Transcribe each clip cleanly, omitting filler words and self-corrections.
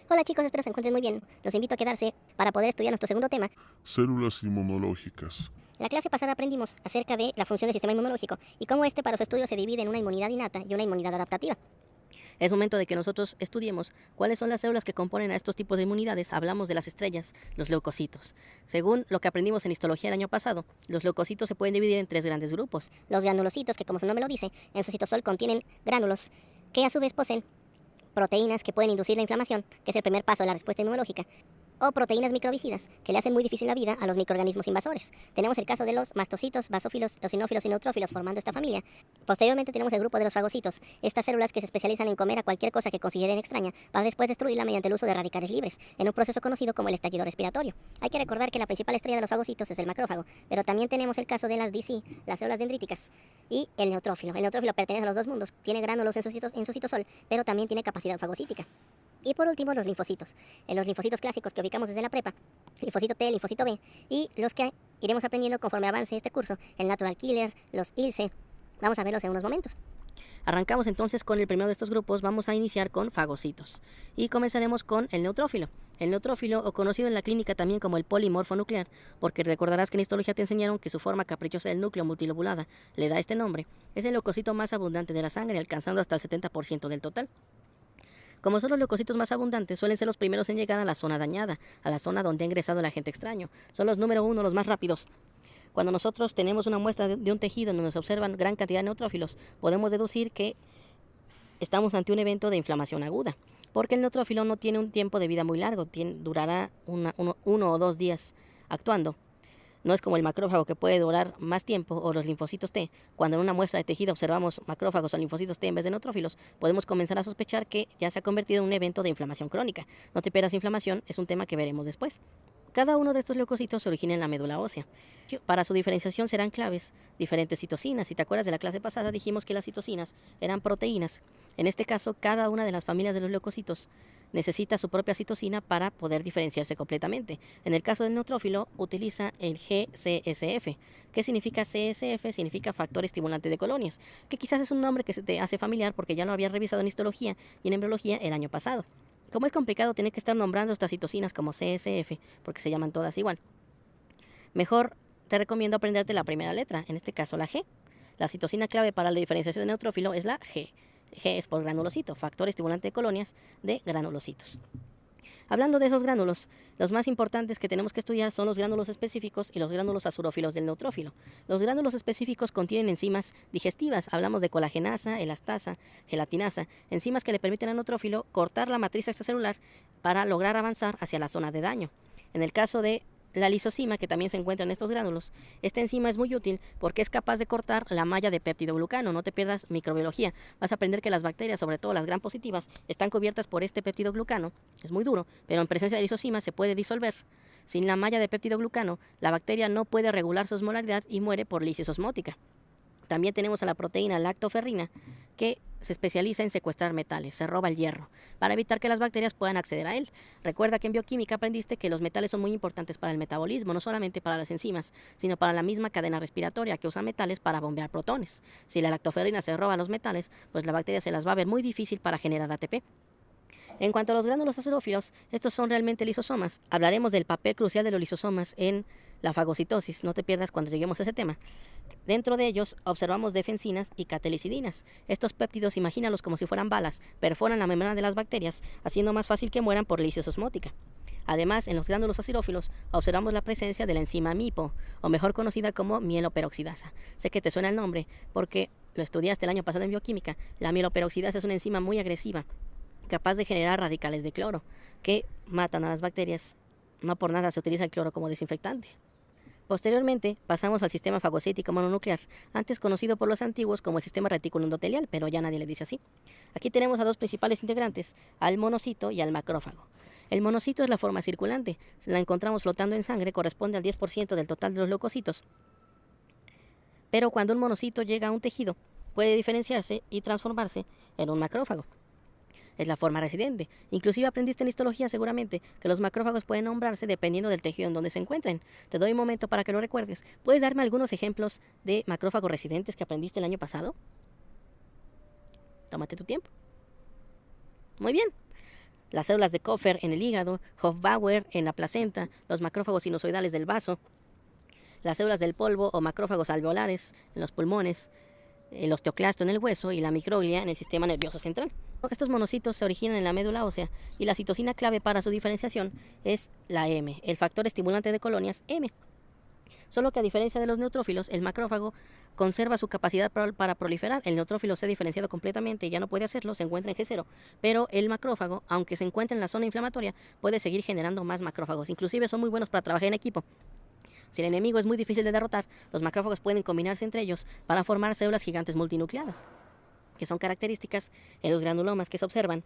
Hola chicos, espero se encuentren muy bien. Los invito a quedarse para poder estudiar nuestro segundo tema. Células inmunológicas. La clase pasada aprendimos acerca de la función del sistema inmunológico y cómo este para su estudio se divide en una inmunidad innata y una inmunidad adaptativa. Es momento de que nosotros estudiemos cuáles son las células que componen a estos tipos de inmunidades. Hablamos de las estrellas, los leucocitos. Según lo que aprendimos en histología el año pasado, los leucocitos se pueden dividir en tres grandes grupos. Los granulocitos, que como su nombre lo dice, en su citosol contienen gránulos que a su vez poseen proteínas que pueden inducir la inflamación, que es el primer paso de la respuesta inmunológica, o proteínas microvicidas, que le hacen muy difícil la vida a los microorganismos invasores. Tenemos el caso de los mastocitos, basófilos, eosinófilos y neutrófilos formando esta familia. Posteriormente tenemos el grupo de los fagocitos, estas células que se especializan en comer a cualquier cosa que consideren extraña para después destruirla mediante el uso de radicales libres, en un proceso conocido como el estallido respiratorio. Hay que recordar que la principal estrella de los fagocitos es el macrófago, pero también tenemos el caso de las DC, las células dendríticas, y el neutrófilo. El neutrófilo pertenece a los dos mundos, tiene gránulos en su citosol, pero también tiene capacidad fagocítica. Y por último, los linfocitos. En los linfocitos clásicos que ubicamos desde la prepa, linfocito T, linfocito B, y los que iremos aprendiendo conforme avance este curso, el natural killer, los ILCE. Vamos a verlos en unos momentos. Arrancamos entonces con el primero de estos grupos. Vamos a iniciar con fagocitos. Y comenzaremos con el neutrófilo. El neutrófilo, o conocido en la clínica también como el polimorfo nuclear, porque recordarás que en histología te enseñaron que su forma caprichosa del núcleo multilobulada le da este nombre, es el leucocito más abundante de la sangre, alcanzando hasta el 70% del total. Como son los leucocitos más abundantes, suelen ser los primeros en llegar a la zona dañada, a la zona donde ha ingresado el agente extraño. Son los número uno, los más rápidos. Cuando nosotros tenemos una muestra de un tejido en donde se observan gran cantidad de neutrófilos, podemos deducir que estamos ante un evento de inflamación aguda, porque el neutrófilo no tiene un tiempo de vida muy largo, durará uno o 2 días actuando. No es como el macrófago, que puede durar más tiempo, o los linfocitos T. Cuando en una muestra de tejido observamos macrófagos o linfocitos T en vez de neutrófilos, podemos comenzar a sospechar que ya se ha convertido en un evento de inflamación crónica. No te pierdas inflamación, es un tema que veremos después. Cada uno de estos leucocitos se origina en la médula ósea. Para su diferenciación serán claves diferentes citocinas. Si te acuerdas de la clase pasada, dijimos que las citocinas eran proteínas. En este caso, cada una de las familias de los leucocitos necesita su propia citocina para poder diferenciarse completamente. En el caso del neutrófilo, utiliza el GCSF. ¿Qué significa CSF? Significa factor estimulante de colonias, que quizás es un nombre que se te hace familiar porque ya lo habías revisado en histología y en embriología el año pasado. Como es complicado tener que estar nombrando estas citocinas como CSF, porque se llaman todas igual, mejor te recomiendo aprenderte la primera letra, en este caso la G. La citocina clave para la diferenciación de neutrófilo es la G. G es por granulocito, factor estimulante de colonias de granulocitos. Hablando de esos gránulos, los más importantes que tenemos que estudiar son los gránulos específicos y los gránulos azurófilos del neutrófilo. Los gránulos específicos contienen enzimas digestivas, hablamos de colagenasa, elastasa, gelatinasa, enzimas que le permiten al neutrófilo cortar la matriz extracelular para lograr avanzar hacia la zona de daño. En el caso de la lisozima, que también se encuentra en estos gránulos, esta enzima es muy útil porque es capaz de cortar la malla de peptidoglucano. No te pierdas microbiología. Vas a aprender que las bacterias, sobre todo las gram positivas, están cubiertas por este peptidoglucano. Es muy duro, pero en presencia de lisozima se puede disolver. Sin la malla de peptidoglucano, la bacteria no puede regular su osmolaridad y muere por lisis osmótica. También tenemos a la proteína lactoferrina, que se especializa en secuestrar metales, se roba el hierro, para evitar que las bacterias puedan acceder a él. Recuerda que en bioquímica aprendiste que los metales son muy importantes para el metabolismo, no solamente para las enzimas, sino para la misma cadena respiratoria, que usa metales para bombear protones. Si la lactoferrina se roba los metales, pues la bacteria se las va a ver muy difícil para generar ATP. En cuanto a los gránulos azurófilos, estos son realmente lisosomas. Hablaremos del papel crucial de los lisosomas en la fagocitosis, no te pierdas cuando lleguemos a ese tema. Dentro de ellos observamos defensinas y catelicidinas. Estos péptidos, imagínalos como si fueran balas, perforan la membrana de las bacterias, haciendo más fácil que mueran por lisis osmótica. Además, en los gránulos acirófilos observamos la presencia de la enzima MIPO, o mejor conocida como mieloperoxidasa. Sé que te suena el nombre porque lo estudiaste el año pasado en bioquímica. La mieloperoxidasa es una enzima muy agresiva, capaz de generar radicales de cloro, que matan a las bacterias. No por nada se utiliza el cloro como desinfectante. Posteriormente, pasamos al sistema fagocítico mononuclear, antes conocido por los antiguos como el sistema reticuloendotelial, pero ya nadie le dice así. Aquí tenemos a dos principales integrantes, al monocito y al macrófago. El monocito es la forma circulante, la encontramos flotando en sangre, corresponde al 10% del total de los leucocitos. Pero cuando un monocito llega a un tejido, puede diferenciarse y transformarse en un macrófago. Es la forma residente. Inclusive aprendiste en histología seguramente que los macrófagos pueden nombrarse dependiendo del tejido en donde se encuentren. Te doy un momento para que lo recuerdes. ¿Puedes darme algunos ejemplos de macrófagos residentes que aprendiste el año pasado? Tómate tu tiempo. Muy bien. las células de Kupfer en el hígado, Hofbauer en la placenta, los macrófagos sinusoidales del vaso, las células del polvo o macrófagos alveolares en los pulmones, el osteoclasto en el hueso y la microglia en el sistema nervioso central. Estos monocitos se originan en la médula ósea y la citosina clave para su diferenciación es la M, el factor estimulante de colonias M. Solo que a diferencia de los neutrófilos, el macrófago conserva su capacidad para proliferar. El neutrófilo se ha diferenciado completamente y ya no puede hacerlo, se encuentra en G0. Pero el macrófago, aunque se encuentra en la zona inflamatoria, puede seguir generando más macrófagos. Inclusive son muy buenos para trabajar en equipo. Si el enemigo es muy difícil de derrotar, los macrófagos pueden combinarse entre ellos para formar células gigantes multinucleadas, que son características en los granulomas que se observan,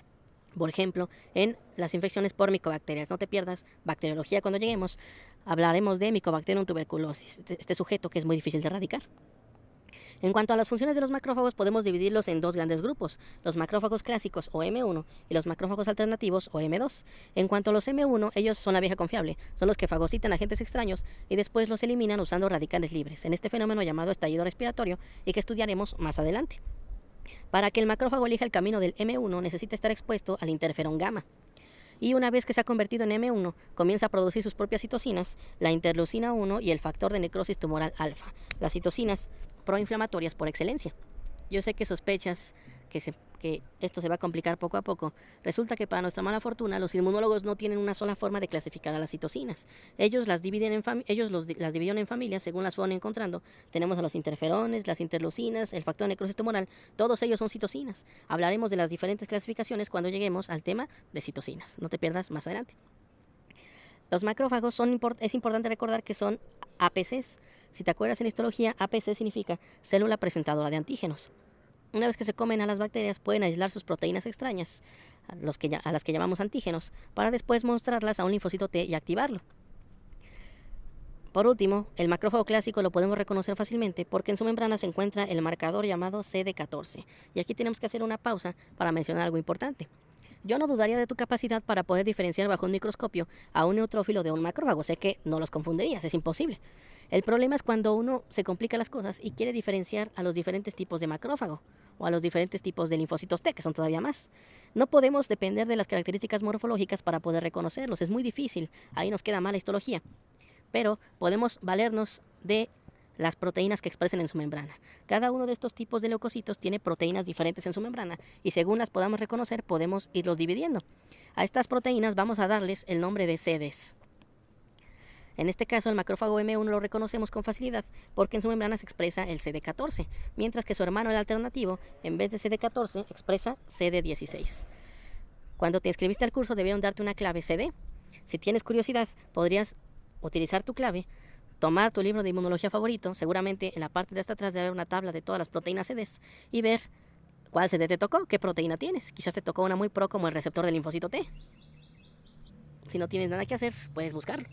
por ejemplo, en las infecciones por micobacterias. No te pierdas bacteriología cuando lleguemos. Hablaremos de Mycobacterium tuberculosis, este sujeto que es muy difícil de erradicar. En cuanto a las funciones de los macrófagos, podemos dividirlos en dos grandes grupos, los macrófagos clásicos o M1 y los macrófagos alternativos o M2. En cuanto a los M1, ellos son la vieja confiable, son los que fagocitan agentes extraños y después los eliminan usando radicales libres, en este fenómeno llamado estallido respiratorio y que estudiaremos más adelante. Para que el macrófago elija el camino del M1 necesita estar expuesto al interferón gamma. Y una vez que se ha convertido en M1, comienza a producir sus propias citocinas, la interleucina 1 y el factor de necrosis tumoral alfa, las citocinas proinflamatorias por excelencia. Yo sé que sospechas que esto se va a complicar poco a poco. Resulta que para nuestra mala fortuna los inmunólogos no tienen una sola forma de clasificar a las citocinas. Ellos las dividen las dividieron en familias según las fueron encontrando. Tenemos a los interferones, las interleucinas, el factor de necrosis tumoral. Todos ellos son citocinas. Hablaremos de las diferentes clasificaciones cuando lleguemos al tema de citocinas. No te pierdas más adelante. Los macrófagos es importante recordar que son APCs. Si te acuerdas en histología, APC significa célula presentadora de antígenos. Una vez que se comen a las bacterias, pueden aislar sus proteínas extrañas, a las que llamamos antígenos, para después mostrarlas a un linfocito T y activarlo. Por último, el macrófago clásico lo podemos reconocer fácilmente porque en su membrana se encuentra el marcador llamado CD14. Y aquí tenemos que hacer una pausa para mencionar algo importante. Yo no dudaría de tu capacidad para poder diferenciar bajo un microscopio a un neutrófilo de un macrófago. Sé que no los confundirías, es imposible. El problema es cuando uno se complica las cosas y quiere diferenciar a los diferentes tipos de macrófago o a los diferentes tipos de linfocitos T, que son todavía más. No podemos depender de las características morfológicas para poder reconocerlos, es muy difícil, ahí nos queda mala histología. Pero podemos valernos de las proteínas que expresen en su membrana. Cada uno de estos tipos de leucocitos tiene proteínas diferentes en su membrana y según las podamos reconocer podemos irlos dividiendo. A estas proteínas vamos a darles el nombre de sedes. En este caso, el macrófago M1 lo reconocemos con facilidad porque en su membrana se expresa el CD14, mientras que su hermano, el alternativo, en vez de CD14, expresa CD16. Cuando te inscribiste al curso, debieron darte una clave CD. Si tienes curiosidad, podrías utilizar tu clave, tomar tu libro de inmunología favorito, seguramente en la parte de hasta atrás debe haber una tabla de todas las proteínas CDs, y ver cuál CD te tocó, qué proteína tienes. Quizás te tocó una muy pro como el receptor del linfocito T. Si no tienes nada que hacer, puedes buscarlo.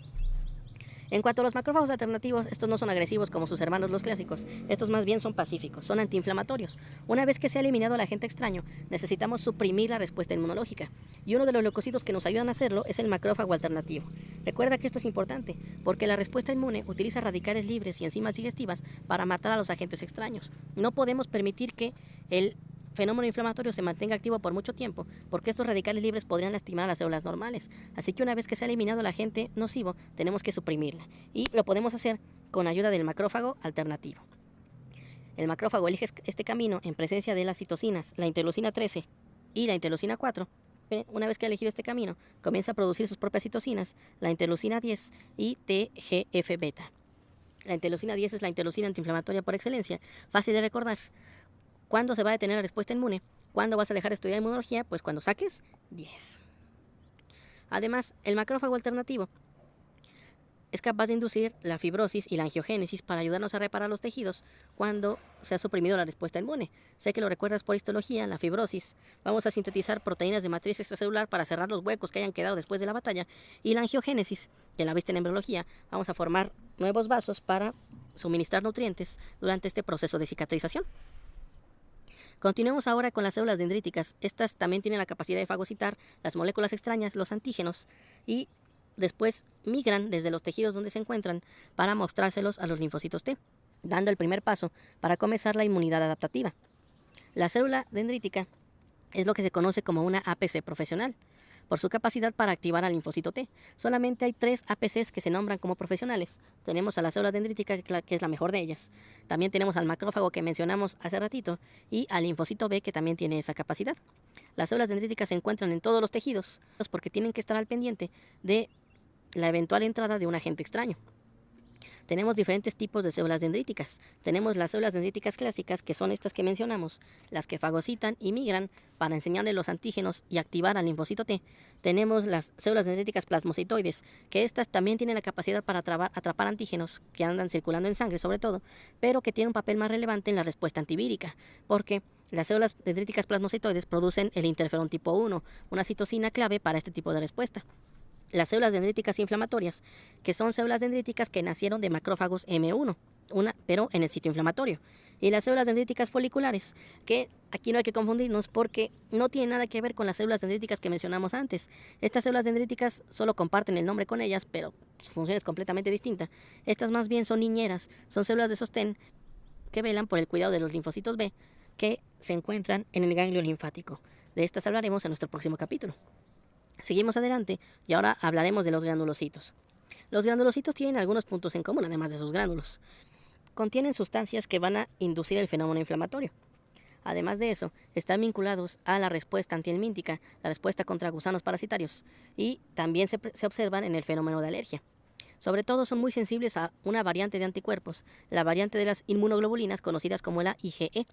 En cuanto a los macrófagos alternativos, estos no son agresivos como sus hermanos los clásicos, estos más bien son pacíficos, son antiinflamatorios. Una vez que se ha eliminado el agente extraño, necesitamos suprimir la respuesta inmunológica, y uno de los leucocitos que nos ayudan a hacerlo es el macrófago alternativo. Recuerda que esto es importante, porque la respuesta inmune utiliza radicales libres y enzimas digestivas para matar a los agentes extraños. No podemos permitir que el fenómeno inflamatorio se mantenga activo por mucho tiempo, porque estos radicales libres podrían lastimar a las células normales. Así que una vez que se ha eliminado el agente nocivo, tenemos que suprimirla. Y lo podemos hacer con ayuda del macrófago alternativo. El macrófago elige este camino en presencia de las citocinas, la interleucina 13 y la interleucina 4. Una vez que ha elegido este camino, comienza a producir sus propias citocinas, la interleucina 10 y TGF-beta. La interleucina 10 es la interleucina antiinflamatoria por excelencia, fácil de recordar. ¿Cuándo se va a detener la respuesta inmune? ¿Cuándo vas a dejar de estudiar inmunología? Pues cuando saques 10. Además, el macrófago alternativo es capaz de inducir la fibrosis y la angiogénesis para ayudarnos a reparar los tejidos cuando se ha suprimido la respuesta inmune. Sé que lo recuerdas por histología, la fibrosis. Vamos a sintetizar proteínas de matriz extracelular para cerrar los huecos que hayan quedado después de la batalla. Y la angiogénesis, que la viste en embriología, vamos a formar nuevos vasos para suministrar nutrientes durante este proceso de cicatrización. Continuemos ahora con las células dendríticas. Estas también tienen la capacidad de fagocitar las moléculas extrañas, los antígenos, y después migran desde los tejidos donde se encuentran para mostrárselos a los linfocitos T, dando el primer paso para comenzar la inmunidad adaptativa. La célula dendrítica es lo que se conoce como una APC profesional. por su capacidad para activar al linfocito T. Solamente hay 3 APCs que se nombran como profesionales. Tenemos a la célula dendrítica, que es la mejor de ellas. También tenemos al macrófago que mencionamos hace ratito y al linfocito B, que también tiene esa capacidad. Las células dendríticas se encuentran en todos los tejidos porque tienen que estar al pendiente de la eventual entrada de un agente extraño. Tenemos diferentes tipos de células dendríticas. Tenemos las células dendríticas clásicas, que son estas que mencionamos, las que fagocitan y migran para enseñarle los antígenos y activar al linfocito T. Tenemos las células dendríticas plasmocitoides, que estas también tienen la capacidad para atrapar antígenos que andan circulando en sangre sobre todo, pero que tienen un papel más relevante en la respuesta antivírica, porque las células dendríticas plasmocitoides producen el interferón tipo 1, una citosina clave para este tipo de respuesta. Las células dendríticas inflamatorias, que son células dendríticas que nacieron de macrófagos M1, pero en el sitio inflamatorio. Y las células dendríticas foliculares, que aquí no hay que confundirnos porque no tienen nada que ver con las células dendríticas que mencionamos antes. Estas células dendríticas solo comparten el nombre con ellas, pero su función es completamente distinta. Estas más bien son niñeras, son células de sostén que velan por el cuidado de los linfocitos B, que se encuentran en el ganglio linfático. De estas hablaremos en nuestro próximo capítulo. Seguimos adelante y ahora hablaremos de los granulocitos. Los granulocitos tienen algunos puntos en común, además de sus gránulos. Contienen sustancias que van a inducir el fenómeno inflamatorio. Además de eso, están vinculados a la respuesta antihelmíntica, la respuesta contra gusanos parasitarios, y también se observan en el fenómeno de alergia. Sobre todo son muy sensibles a una variante de anticuerpos, la variante de las inmunoglobulinas conocidas como la IgE.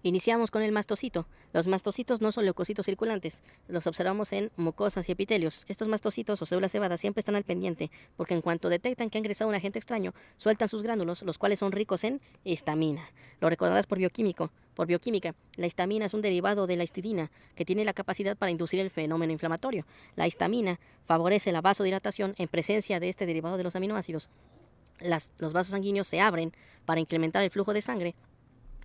Iniciamos con el mastocito. Los mastocitos no son leucocitos circulantes, los observamos en mucosas y epitelios. Estos mastocitos o células cebadas siempre están al pendiente, porque en cuanto detectan que ha ingresado un agente extraño, sueltan sus gránulos, los cuales son ricos en histamina. Lo recordarás por bioquímica. La histamina es un derivado de la histidina, que tiene la capacidad para inducir el fenómeno inflamatorio. La histamina favorece la vasodilatación en presencia de este derivado de los aminoácidos. Los vasos sanguíneos se abren para incrementar el flujo de sangre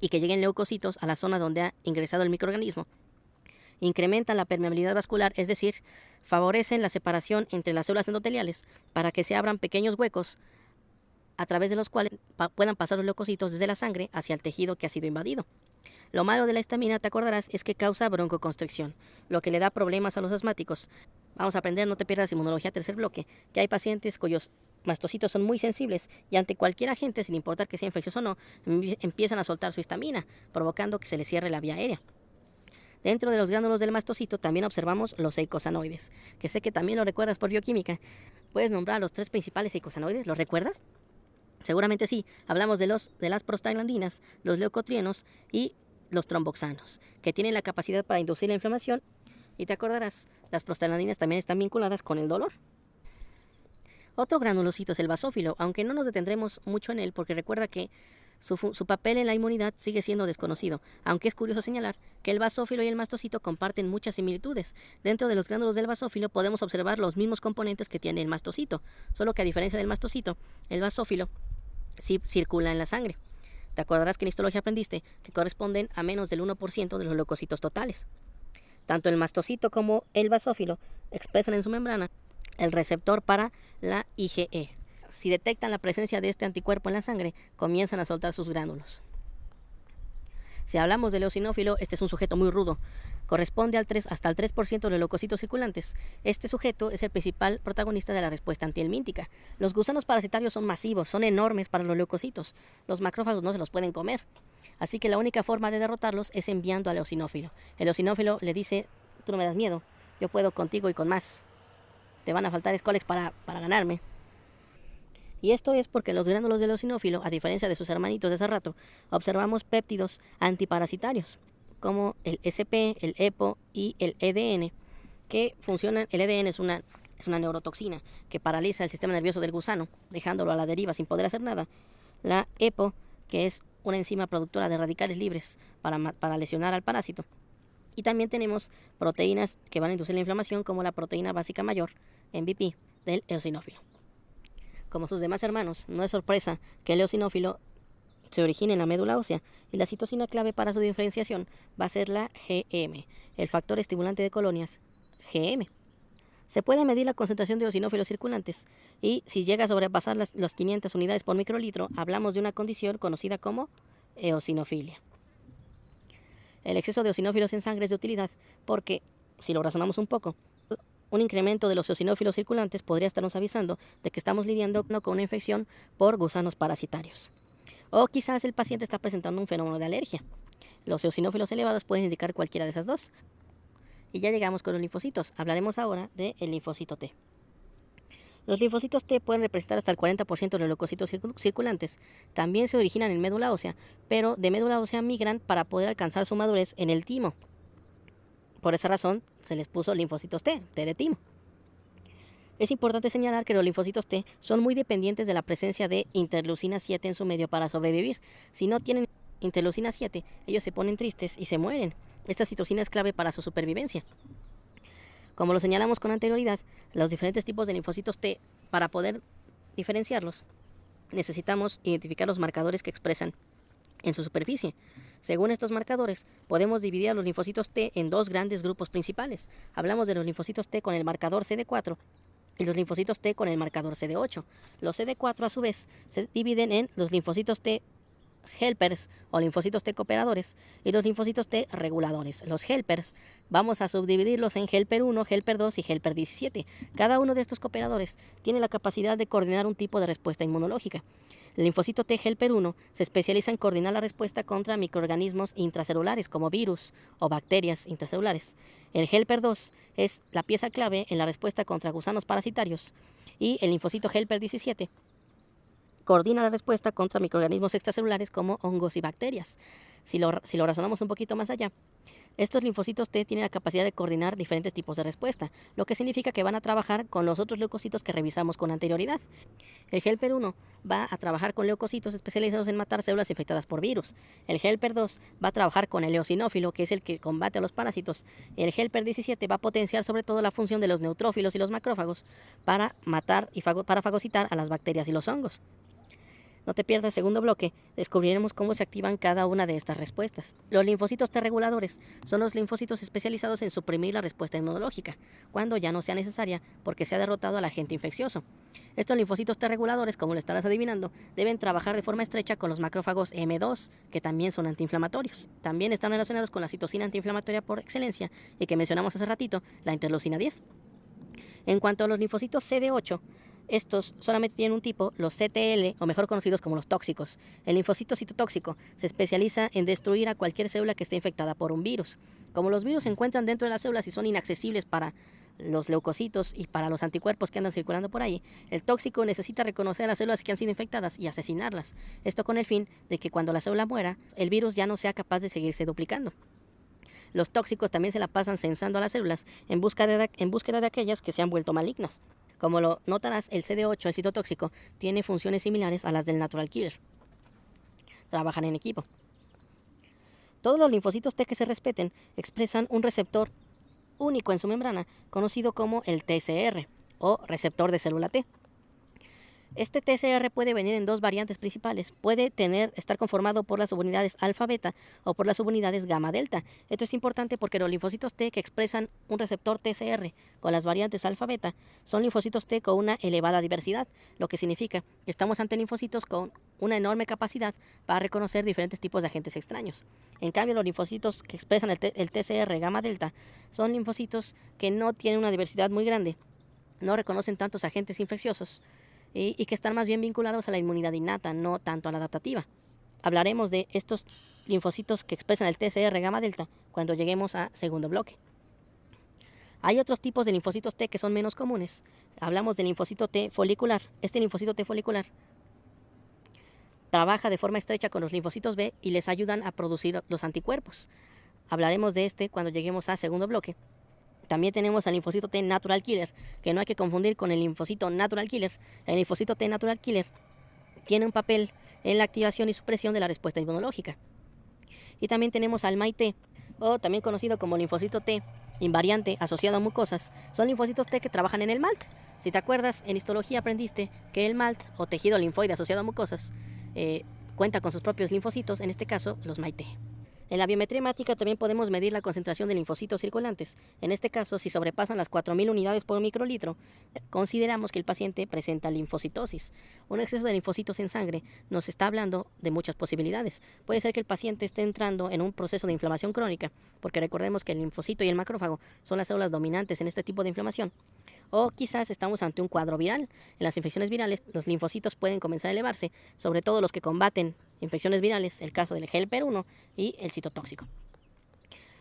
y que lleguen leucocitos a la zona donde ha ingresado el microorganismo. Incrementan la permeabilidad vascular, es decir, favorecen la separación entre las células endoteliales para que se abran pequeños huecos a través de los cuales puedan pasar los leucocitos desde la sangre hacia el tejido que ha sido invadido. Lo malo de la histamina, te acordarás, es que causa broncoconstricción, lo que le da problemas a los asmáticos. Vamos a aprender, no te pierdas inmunología tercer bloque, que hay pacientes cuyos mastocitos son muy sensibles y ante cualquier agente, sin importar que sea infeccioso o no, empiezan a soltar su histamina, provocando que se les cierre la vía aérea. Dentro de los gránulos del mastocito también observamos los eicosanoides, que sé que también lo recuerdas por bioquímica. ¿Puedes nombrar a los 3 principales eicosanoides? ¿Los recuerdas? Seguramente sí. Hablamos de las prostaglandinas, los leucotrienos y los tromboxanos, que tienen la capacidad para inducir la inflamación. Y te acordarás, las prostaglandinas también están vinculadas con el dolor. Otro granulocito es el basófilo, aunque no nos detendremos mucho en él porque recuerda que su papel en la inmunidad sigue siendo desconocido, aunque es curioso señalar que el basófilo y el mastocito comparten muchas similitudes. Dentro de los gránulos del basófilo podemos observar los mismos componentes que tiene el mastocito, solo que a diferencia del mastocito, el basófilo sí circula en la sangre. Te acordarás que en histología aprendiste que corresponden a menos del 1% de los leucocitos totales. Tanto el mastocito como el basófilo expresan en su membrana el receptor para la IgE. Si detectan la presencia de este anticuerpo en la sangre, comienzan a soltar sus gránulos. Si hablamos del eosinófilo, este es un sujeto muy rudo. Corresponde hasta al 3% de los leucocitos circulantes. Este sujeto es el principal protagonista de la respuesta antihelmíntica. Los gusanos parasitarios son masivos, son enormes para los leucocitos. Los macrófagos no se los pueden comer. Así que la única forma de derrotarlos es enviando al eosinófilo. El eosinófilo le dice, tú no me das miedo, yo puedo contigo y con más. Te van a faltar escolex para ganarme. Y esto es porque los gránulos del eosinófilo, a diferencia de sus hermanitos de hace rato, observamos péptidos antiparasitarios, como el SP, el EPO y el EDN, que funcionan. El EDN es una neurotoxina que paraliza el sistema nervioso del gusano, dejándolo a la deriva sin poder hacer nada. La EPO, que es una enzima productora de radicales libres para lesionar al parásito. Y también tenemos proteínas que van a inducir la inflamación, como la proteína básica mayor, MVP, del eosinófilo. Como sus demás hermanos, no es sorpresa que el eosinófilo se origine en la médula ósea, y la citosina clave para su diferenciación va a ser la GM, el factor estimulante de colonias, GM. Se puede medir la concentración de eosinófilos circulantes, y si llega a sobrepasar las 500 unidades por microlitro, hablamos de una condición conocida como eosinofilia. El exceso de eosinófilos en sangre es de utilidad porque si lo razonamos un poco, un incremento de los eosinófilos circulantes podría estarnos avisando de que estamos lidiando con una infección por gusanos parasitarios. O quizás el paciente está presentando un fenómeno de alergia. Los eosinófilos elevados pueden indicar cualquiera de esas dos. Y ya llegamos con los linfocitos. Hablaremos ahora del linfocito T. Los linfocitos T pueden representar hasta el 40% de los leucocitos circulantes. También se originan en médula ósea, pero de médula ósea migran para poder alcanzar su madurez en el timo. Por esa razón se les puso linfocitos T, T de timo. Es importante señalar que los linfocitos T son muy dependientes de la presencia de interleucina 7 en su medio para sobrevivir. Si no tienen interleucina 7, ellos se ponen tristes y se mueren. Esta citocina es clave para su supervivencia. Como lo señalamos con anterioridad, los diferentes tipos de linfocitos T, para poder diferenciarlos, necesitamos identificar los marcadores que expresan en su superficie. Según estos marcadores, podemos dividir a los linfocitos T en dos grandes grupos principales. Hablamos de los linfocitos T con el marcador CD4 y los linfocitos T con el marcador CD8. Los CD4 a su vez se dividen en los linfocitos T helpers o linfocitos T cooperadores y los linfocitos T reguladores. Los helpers vamos a subdividirlos en helper 1, helper 2 y helper 17. Cada uno de estos cooperadores tiene la capacidad de coordinar un tipo de respuesta inmunológica. El linfocito T helper 1 se especializa en coordinar la respuesta contra microorganismos intracelulares como virus o bacterias intracelulares. El helper 2 es la pieza clave en la respuesta contra gusanos parasitarios y el linfocito helper 17 coordina la respuesta contra microorganismos extracelulares como hongos y bacterias. Si lo razonamos un poquito más allá, estos linfocitos T tienen la capacidad de coordinar diferentes tipos de respuesta, lo que significa que van a trabajar con los otros leucocitos que revisamos con anterioridad. El helper 1 va a trabajar con leucocitos especializados en matar células infectadas por virus. El helper 2 va a trabajar con el eosinófilo, que es el que combate a los parásitos. El helper 17 va a potenciar sobre todo la función de los neutrófilos y los macrófagos para matar y para fagocitar a las bacterias y los hongos. No te pierdas el segundo bloque, descubriremos cómo se activan cada una de estas respuestas. Los linfocitos T reguladores son los linfocitos especializados en suprimir la respuesta inmunológica, cuando ya no sea necesaria porque se ha derrotado al agente infeccioso. Estos linfocitos T reguladores, como lo estarás adivinando, deben trabajar de forma estrecha con los macrófagos M2, que también son antiinflamatorios. También están relacionados con la citocina antiinflamatoria por excelencia y que mencionamos hace ratito, la interleucina 10. En cuanto a los linfocitos CD8, estos solamente tienen un tipo, los CTL, o mejor conocidos como los tóxicos. El linfocito citotóxico se especializa en destruir a cualquier célula que esté infectada por un virus. Como los virus se encuentran dentro de las células y son inaccesibles para los leucocitos y para los anticuerpos que andan circulando por ahí, el tóxico necesita reconocer a las células que han sido infectadas y asesinarlas. Esto con el fin de que cuando la célula muera, el virus ya no sea capaz de seguirse duplicando. Los tóxicos también se la pasan censando a las células en búsqueda de aquellas que se han vuelto malignas. Como lo notarás, el CD8, el citotóxico, tiene funciones similares a las del natural killer. Trabajan en equipo. Todos los linfocitos T que se respeten expresan un receptor único en su membrana, conocido como el TCR, o receptor de célula T. Este TCR puede venir en dos variantes principales. Puede estar conformado por las subunidades alfa-beta o por las subunidades gamma-delta. Esto es importante porque los linfocitos T que expresan un receptor TCR con las variantes alfa-beta son linfocitos T con una elevada diversidad, lo que significa que estamos ante linfocitos con una enorme capacidad para reconocer diferentes tipos de agentes extraños. En cambio, los linfocitos que expresan el TCR gamma-delta son linfocitos que no tienen una diversidad muy grande, no reconocen tantos agentes infecciosos, y que están más bien vinculados a la inmunidad innata, no tanto a la adaptativa. Hablaremos de estos linfocitos que expresan el TCR gamma delta cuando lleguemos a segundo bloque. Hay otros tipos de linfocitos T que son menos comunes. Hablamos del linfocito T folicular. Este linfocito T folicular trabaja de forma estrecha con los linfocitos B y les ayudan a producir los anticuerpos. Hablaremos de este cuando lleguemos a segundo bloque. También tenemos al linfocito T natural killer, que no hay que confundir con el linfocito natural killer. El linfocito T natural killer tiene un papel en la activación y supresión de la respuesta inmunológica. Y también tenemos al MAIT, o también conocido como linfocito T invariante asociado a mucosas. Son linfocitos T que trabajan en el MALT. Si te acuerdas, en histología aprendiste que el MALT, o tejido linfoide asociado a mucosas, cuenta con sus propios linfocitos, en este caso los MAIT. En la biometría hemática también podemos medir la concentración de linfocitos circulantes. En este caso, si sobrepasan las 4.000 unidades por microlitro, consideramos que el paciente presenta linfocitosis. Un exceso de linfocitos en sangre nos está hablando de muchas posibilidades. Puede ser que el paciente esté entrando en un proceso de inflamación crónica, porque recordemos que el linfocito y el macrófago son las células dominantes en este tipo de inflamación. O quizás estamos ante un cuadro viral. En las infecciones virales, los linfocitos pueden comenzar a elevarse, sobre todo los que combaten infecciones virales, el caso del HELPER-1 y el citotóxico.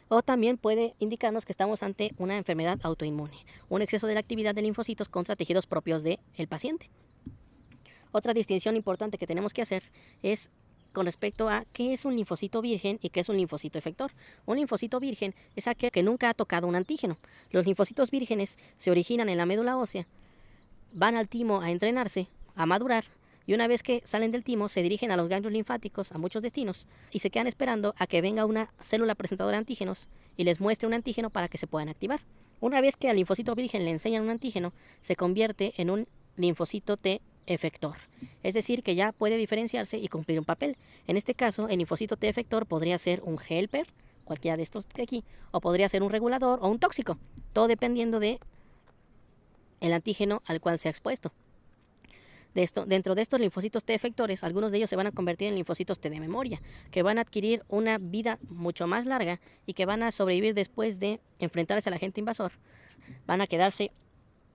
O también puede indicarnos que estamos ante una enfermedad autoinmune, un exceso de la actividad de linfocitos contra tejidos propios del paciente. Otra distinción importante que tenemos que hacer es con respecto a qué es un linfocito virgen y qué es un linfocito efector. Un linfocito virgen es aquel que nunca ha tocado un antígeno. Los linfocitos vírgenes se originan en la médula ósea, van al timo a entrenarse, a madurar, y una vez que salen del timo se dirigen a los ganglios linfáticos, a muchos destinos, y se quedan esperando a que venga una célula presentadora de antígenos y les muestre un antígeno para que se puedan activar. Una vez que al linfocito virgen le enseñan un antígeno, se convierte en un linfocito T efector, es decir, que ya puede diferenciarse y cumplir un papel. En este caso, el linfocito T efector podría ser un helper, cualquiera de estos de aquí, o podría ser un regulador o un tóxico, todo dependiendo de el antígeno al cual se ha expuesto. Dentro de estos linfocitos T efectores, algunos de ellos se van a convertir en linfocitos T de memoria, que van a adquirir una vida mucho más larga y que van a sobrevivir después de enfrentarse al agente invasor. Van a quedarse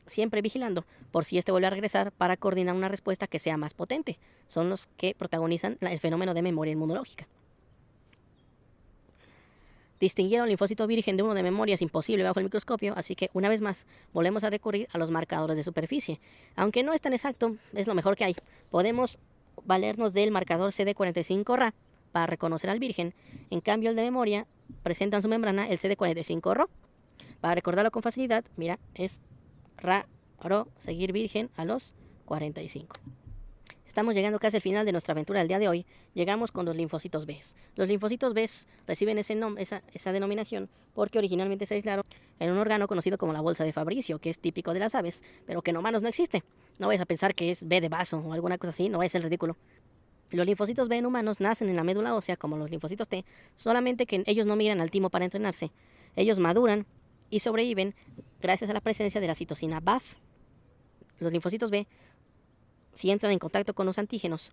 siempre vigilando por si este vuelve a regresar para coordinar una respuesta que sea más potente. Son los que protagonizan el fenómeno de memoria inmunológica. Distinguir a un linfocito virgen de uno de memoria es imposible bajo el microscopio, así que una vez más volvemos a recurrir a los marcadores de superficie. Aunque no es tan exacto, es lo mejor que hay. Podemos valernos del marcador CD45Ra para reconocer al virgen. En cambio, el de memoria presenta en su membrana el CD45Ro. Para recordarlo con facilidad, mira, es Ra-Ro, seguir virgen a los 45. Estamos llegando casi al final de nuestra aventura del día de hoy. Llegamos con los linfocitos B. Los linfocitos B reciben esa denominación porque originalmente se aislaron en un órgano conocido como la bolsa de Fabricio, que es típico de las aves, pero que en humanos no existe. No vayas a pensar que es B de vaso o alguna cosa así, no vaya a ser ridículo. Los linfocitos B en humanos nacen en la médula ósea como los linfocitos T, solamente que ellos no migran al timo para entrenarse. Ellos maduran y sobreviven gracias a la presencia de la citosina BAF. Los linfocitos B, si entran en contacto con los antígenos,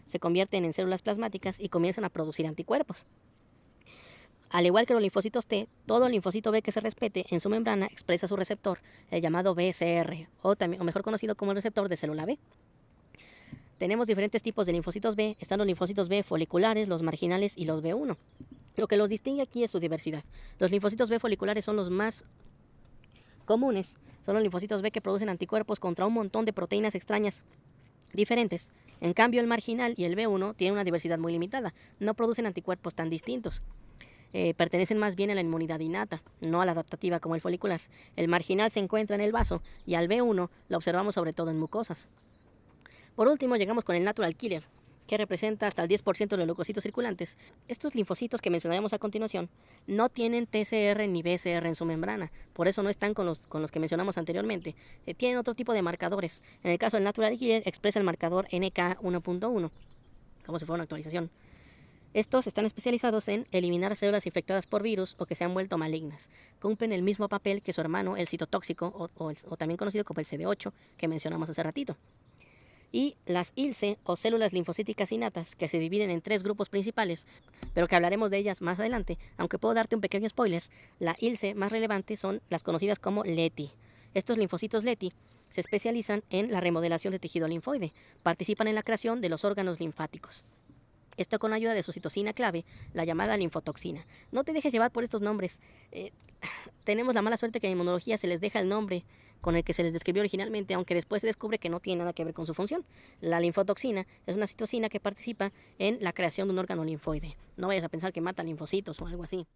se convierten en células plasmáticas y comienzan a producir anticuerpos. Al igual que los linfocitos T, todo linfocito B que se respete en su membrana expresa su receptor, el llamado BCR, o mejor conocido como el receptor de célula B. Tenemos diferentes tipos de linfocitos B. Están los linfocitos B foliculares, los marginales y los B1. Lo que los distingue aquí es su diversidad. Los linfocitos B foliculares son los más comunes. Son los linfocitos B que producen anticuerpos contra un montón de proteínas extrañas diferentes. En cambio, el marginal y el B1 tienen una diversidad muy limitada. No producen anticuerpos tan distintos. Pertenecen más bien a la inmunidad innata, no a la adaptativa como el folicular. El marginal se encuentra en el vaso y al B1 lo observamos sobre todo en mucosas. Por último, llegamos con el natural killer, que representa hasta el 10% de los leucocitos circulantes. Estos linfocitos que mencionaremos a continuación no tienen TCR ni BCR en su membrana, por eso no están con los que mencionamos anteriormente. Tienen otro tipo de marcadores. En el caso del natural killer expresa el marcador NK1.1, como si fuera una actualización. Estos están especializados en eliminar células infectadas por virus o que se han vuelto malignas. Cumplen el mismo papel que su hermano, el citotóxico, o también conocido como el CD8, que mencionamos hace ratito. Y las ILCE o células linfocíticas innatas, que se dividen en 3 grupos principales, pero que hablaremos de ellas más adelante, aunque puedo darte un pequeño spoiler. La ILCE más relevante son las conocidas como LETI. Estos linfocitos LETI se especializan en la remodelación de tejido linfoide, participan en la creación de los órganos linfáticos. Esto con ayuda de su citosina clave, la llamada linfotoxina. No te dejes llevar por estos nombres. Tenemos la mala suerte que en inmunología se les deja el nombre con el que se les describió originalmente, aunque después se descubre que no tiene nada que ver con su función. La linfotoxina es una citosina que participa en la creación de un órgano linfoide. No vayas a pensar que mata linfocitos o algo así.